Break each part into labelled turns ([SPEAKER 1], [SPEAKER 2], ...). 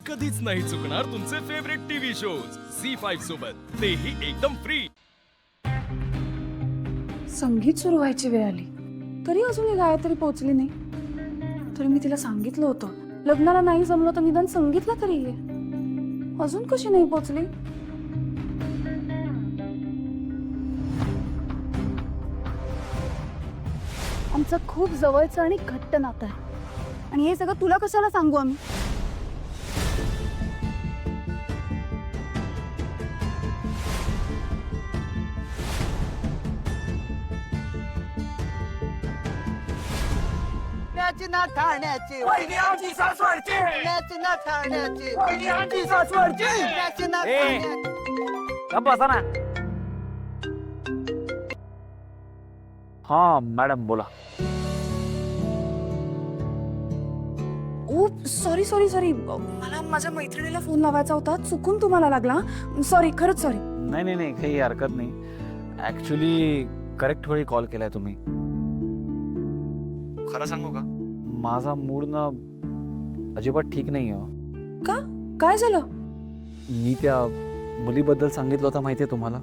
[SPEAKER 1] कधीच नाही चुकणार तुमचे फेवरेट टीव्ही शोज झी5 सोबत, तेही एकदम फ्री.
[SPEAKER 2] संगीत सुरू व्हायची वेळ आली तरी अजून ही गायत्री पोहोचली नाही. तरी मी तिला सांगितलं होतं लग्नाला नाही जमलं तर निदान संगीतला तरी ये. अजून कशी नाही पोहोचली? आमचं खूप जवळचं आणि घट्ट नातं आहे आणि हे सगळं तुला कशाला सांगू आम्ही?
[SPEAKER 3] ना ठाण्याची
[SPEAKER 4] वहिनी आमची सासवडची
[SPEAKER 3] ना ठाण्याची
[SPEAKER 4] वहिनी आमची सासवडची
[SPEAKER 3] ना
[SPEAKER 4] ए.
[SPEAKER 3] ठाण्याची.
[SPEAKER 4] गप्प बसा ना. हा मॅडम बोला.
[SPEAKER 2] ओ सॉरी सॉरी सॉरी, मला माझ्या मैत्रिणीला फोन लावायचा होता, चुकून तुम्हाला लागला. सॉरी, खरंच सॉरी.
[SPEAKER 4] नाही नाही नाही, काही हरकत नाही. ऍक्च्युली करेक्ट वेळी कॉल केलाय तुम्ही. खरं सांगू का, माझा मूड ना अजिबात ठीक नाही हो.
[SPEAKER 2] का? काय झालं?
[SPEAKER 4] मी त्या मुलीबद्दल सांगितलं होतं माहितीये तुम्हाला.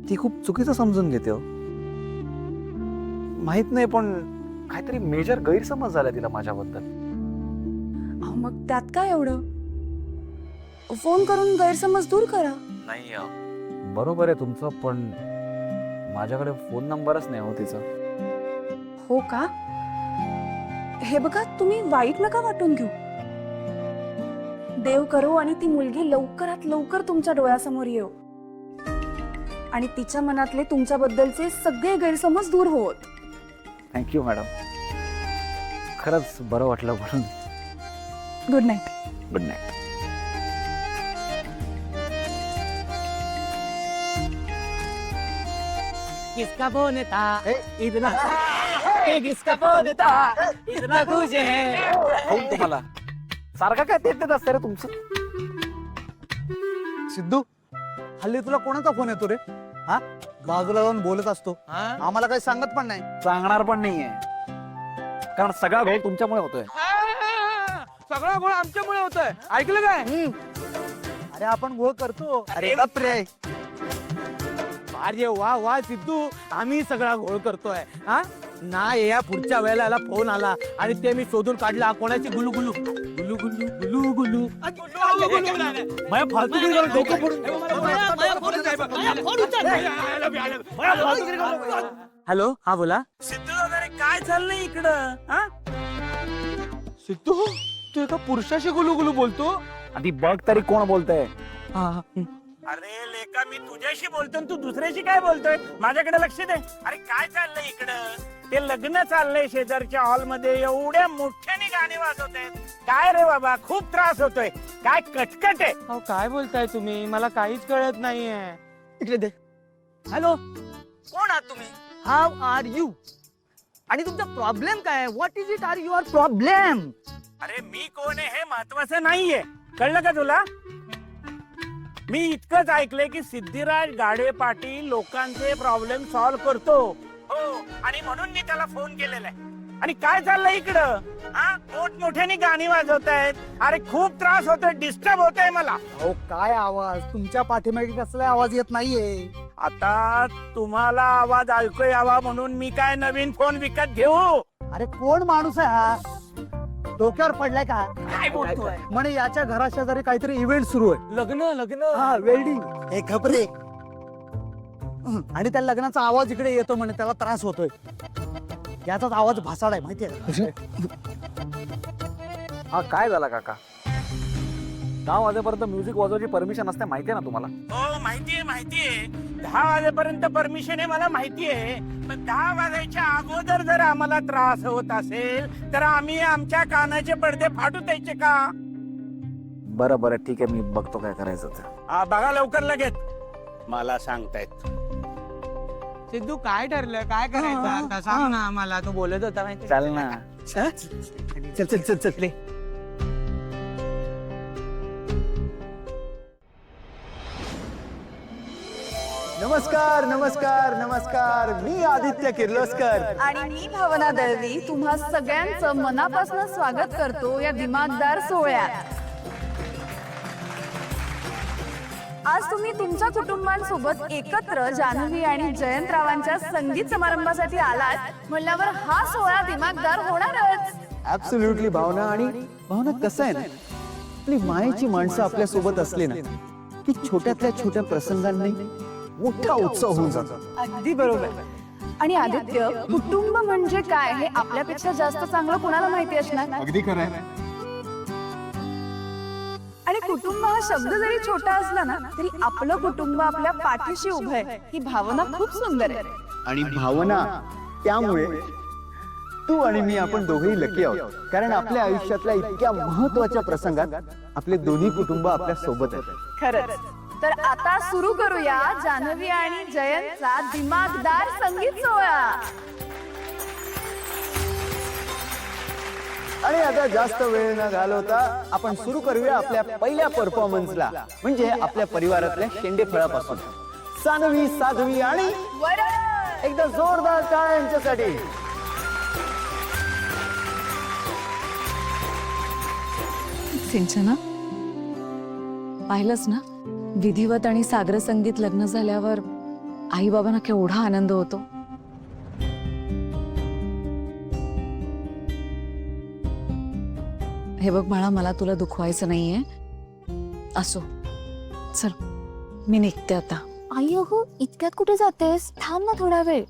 [SPEAKER 4] ती खूप चुकीचं समजून घेते हो. माहित नाही पण काहीतरी मेजर गैरसमज झाला तिला माझ्याबद्दल.
[SPEAKER 2] मग त्यात काय एवढं? फोन करून गैरसमज दूर करा.
[SPEAKER 4] नाही बरोबर आहे तुमचं, पण माझ्याकडे फोन नंबरच नाही हो तिचा.
[SPEAKER 2] हो का? हे बघा, तुम्ही वाईट नका वाटून घेऊ. देव करो आणि ती मुलगी लवकरात लवकर तुमच्या डोळ्यासमोर येऊ आणि तिच्या मनातले तुमच्याबद्दलचे सगळे गैरसमज दूर होत.
[SPEAKER 4] थँक्यू मॅडम, खरंच बरं वाटलं म्हणून.
[SPEAKER 2] Good night.
[SPEAKER 4] Good night.
[SPEAKER 3] किसका फोन था इतना किसका फोन था इतना तुझे है.
[SPEAKER 4] हो तुम्हाला सारखं काय तेच असतं रे तुमचं.
[SPEAKER 5] सिद्धू, हल्ली तुला कोणाचा फोन येतो रे? हा, बाजूला जाऊन बोलत असतो, आम्हाला काही सांगत पण नाही.
[SPEAKER 4] सांगणार पण नाहीये, कारण सगळा गोळ तुमच्यामुळे होतोय.
[SPEAKER 6] सगळा गोळ आमच्यामुळे होतोय, ऐकलं काय?
[SPEAKER 5] अरे आपण गोळ करतो.
[SPEAKER 3] अरे बापरे,
[SPEAKER 6] अरे वा वा सिद्धू, आम्ही सगळा गोळ करतोय. हा ना, या पुढच्या वेळेला याला फोन आला आणि ते मी शोधून काढला. कोणाची गुलू गुलू गुलू गुलू गुलू गुलू माझ्या फालतूगिरी करून डोकं फोडून. हॅलो, हा बोला. सिद्धू दादा, काय चाललंय इकडं? हा सिद्धू, तू एका पुरुषाशी गुलू गुलू बोलतो?
[SPEAKER 4] आधी बघ तरी कोण बोलतंय.
[SPEAKER 6] अरे लेका, मी तुझ्याशी बोलतोय, तू दुसऱ्याशी काय बोलतोय? माझ्याकडे लक्ष दे. अरे काय चाललंय इकडं? ते लग्न चाललंय शेजारच्या हॉलमध्ये, एवढ्या मोठ्याने गाणी वाजवत आहेत. काय रे बाबा, खूप त्रास होतोय. काय कटकट आहे. काय बोलताय तुम्ही? मला काहीच कळत नाहीये.
[SPEAKER 3] इकडे दे. हॅलो, कोण आहात तुम्ही? How are you? आणि तुमचा प्रॉब्लेम काय? What is it are your problem?
[SPEAKER 6] अरे मी कोण आहे हे महत्वाचं नाहीये, कळलं का तुला? मी इतकंच ऐकलंय की सिद्धिराज गाडे पाटील लोकांचे प्रॉब्लेम सॉल्व्ह करतो. हो, आणि म्हणून मी त्याला फोन केलेला आहे. आणि काय चाललंय इकडं? हा, मोठमोठ्याने गाणी वाजवतायत. अरे खूप त्रास होतोय, डिस्टर्ब होतोय मला.
[SPEAKER 5] अहो काय आवाज, तुमच्या पाठीमागे कसला आवाज येत नाहीये.
[SPEAKER 6] आता तुम्हाला आवाज ऐकू यावा म्हणून मी काय नवीन फोन विकत घेऊ?
[SPEAKER 5] अरे कोण माणूस आहे हा? डोक्यावर पडलाय का?
[SPEAKER 6] काय बोलतोय?
[SPEAKER 5] म्हणे याच्या घराशेजारी काहीतरी इव्हेंट सुरू आहे.
[SPEAKER 6] लग्न लग्न
[SPEAKER 5] हा, वेल्डिंग. हे खबरे. आणि त्या लग्नाचा आवाज इकडे येतो, म्हणे त्याला त्रास होतोय. याचाच आवाज भासाड आहे, माहितीये?
[SPEAKER 4] हा काय झाला काका? 10 वाजेपर्यंत म्युझिक वाजवायची परमिशन असते, माहितीये ना तुम्हाला?
[SPEAKER 6] हो माहितीये माहितीये, 10 वाजेपर्यंत परमिशन आहे मला माहितीये. पण 10 वाजायच्या अगोदर जर आम्हाला त्रास होत असेल तर आम्ही आमच्या कानाचे पडदे फाटू द्यायचे का?
[SPEAKER 4] बरं बरं ठीक आहे, मी बघतो काय करायचं ते.
[SPEAKER 6] बघा लवकर लगेच. मला सांगतायत. सिद्धू, काय ठरलं? काय करायचं आता? सांग ना आम्हाला. तू बोलत होता माहिती.
[SPEAKER 4] चाल ना.
[SPEAKER 5] चल चल चल चल.
[SPEAKER 7] नमस्कार नमस्कार नमस्कार, मी आदित्य किर्लोस्कर
[SPEAKER 2] आणि मी भावना दळवी तुम्हा सगळ्यांचं मनापासून स्वागत करतो या दिमागदार सोहळ्यात. आज तुम्ही तुमच्या कुटुंबांसोबत एकत्र जान्हवी आणि जयंतरावांच्या संगीत समारंभासाठी आलात म्हणल्यावर हा सोहळा दिमागदार होणारच.
[SPEAKER 7] ऍब्सोल्युटली भावना. आणि भावना कसं आहे ना, आपली मायेची माणसं आपल्या सोबत असली ना की छोट्यातल्या छोट्या प्रसंगांनी मोठा उत्सव होऊन जातो.
[SPEAKER 2] अगदी बरोबर. आणि आदित्य, कुटुंब म्हणजे काय हे आपल्यापेक्षा जास्त चांगलं कुणाला माहिती असणार.
[SPEAKER 7] अगदी खरं आहे.
[SPEAKER 2] आणि कुटुंब हा शब्द जरी छोटा असला ना तरी आपलं कुटुंब आपल्या पाठीशी उभं आहे ही भावना खूप सुंदर आहे.
[SPEAKER 7] आणि भावना, त्यामुळे तू आणि मी आपण दोघेही लकी आहोत, कारण आपल्या आयुष्यातल्या इतक्या महत्वाच्या प्रसंगात आपले दोन्ही कुटुंब आपल्या सोबत आहेत.
[SPEAKER 2] खरंच. तर आता सुरू करूया जान्हवी आणि जयंतचा दिमागदार संगीत सोहळा.
[SPEAKER 7] आणि आता जास्त वेळ न घालवता आपण सुरू करूया आपल्या पहिल्या परफॉर्मन्सला, म्हणजे आपल्या परिवारातल्या शेंडे फळापासून. सानवी, साध्वी आणि एकदा जोरदार टाळ्या यांच्यासाठी.
[SPEAKER 2] सिंचना, पाहिलंस ना, विधिवत आणि सागर संगीत लग्न झाल्यावर आई बाबांना केवढा आनंद होतो. हे बघ बाळा, मला तुला दुखवायचं नाहीये. असो, चल मी निघते आता.
[SPEAKER 8] आई अहो, इतक्यात कुठे जातेस? थांब ना थोडा वेळ.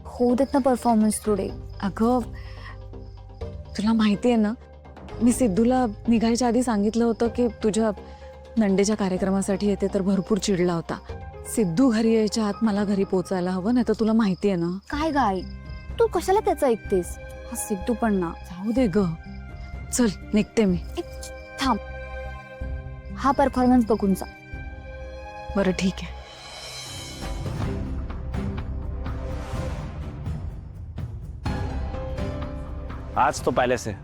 [SPEAKER 8] होऊ देत ना परफॉर्मन्स थोडे.
[SPEAKER 2] अगं, तुला माहितीये ना, मी सिद्धूला निघायच्या आधी सांगितलं होतं की तुझ्या नंडेच्या कार्यक्रमासाठी येते, तर भरपूर चिडला होता. सिद्धू घरी यायच्या आत मला घरी पोचायला हवं, नाही तर तुला माहितीये ना.
[SPEAKER 8] काय गाय, तू कशाला त्याचं ऐकतेस?
[SPEAKER 2] हा सिद्धू पण ना. जाऊ दे ग, चल निघते मी.
[SPEAKER 8] थांब, हा परफॉर्मन्स बघून जा.
[SPEAKER 2] बरं ठीक आहे.
[SPEAKER 9] आज तो पॅलेस आहे.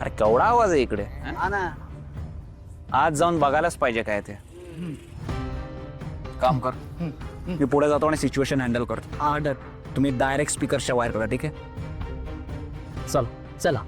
[SPEAKER 9] अरे केवढा आवाज आहे इकडे. आज जाऊन बघायलाच पाहिजे काय ते. काम कर, मी पुढे जातो आणि सिच्युएशन हँडल करतो. ऑर्डर, तुम्ही डायरेक्ट स्पीकरच्या वायर करा, ठीक आहे? चल चला.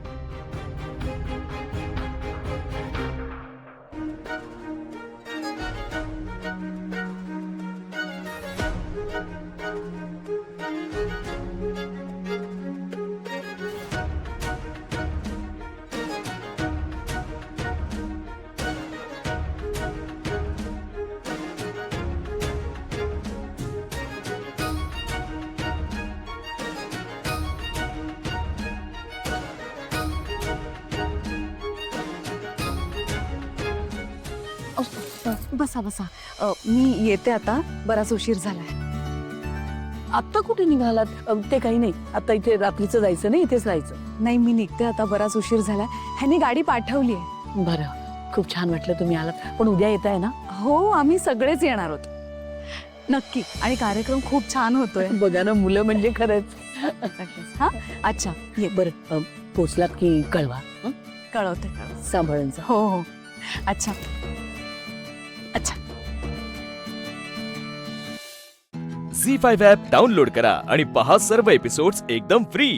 [SPEAKER 2] बसा बसा. मी येते आता, बराच उशीर झालाय.
[SPEAKER 10] आत्ता कुठे निघालात? ते काही नाही, आता इथे रात्रीचं जायचं नाही, इथेच राहायचं.
[SPEAKER 2] नाही, मी निघते आता, बराच उशीर झालाय. ह्यानी गाडी पाठवली आहे.
[SPEAKER 10] बरं, खूप छान वाटलं तुम्ही आलात. पण उद्या येत आहे ना?
[SPEAKER 2] हो, आम्ही सगळेच येणार आहोत नक्की. आणि कार्यक्रम खूप छान होतोय.
[SPEAKER 10] बघा ना, मुलं म्हणजे खरंच.
[SPEAKER 2] हा, अच्छा, ये.
[SPEAKER 10] बरं, पोचलात की कळवा.
[SPEAKER 2] कळवते.
[SPEAKER 10] सांभाळून जा.
[SPEAKER 2] हो हो, अच्छा अच्छा.
[SPEAKER 1] झी5 ॲप डाउनलोड करा आणि पहा सर्व एपिसोड्स एकदम फ्री.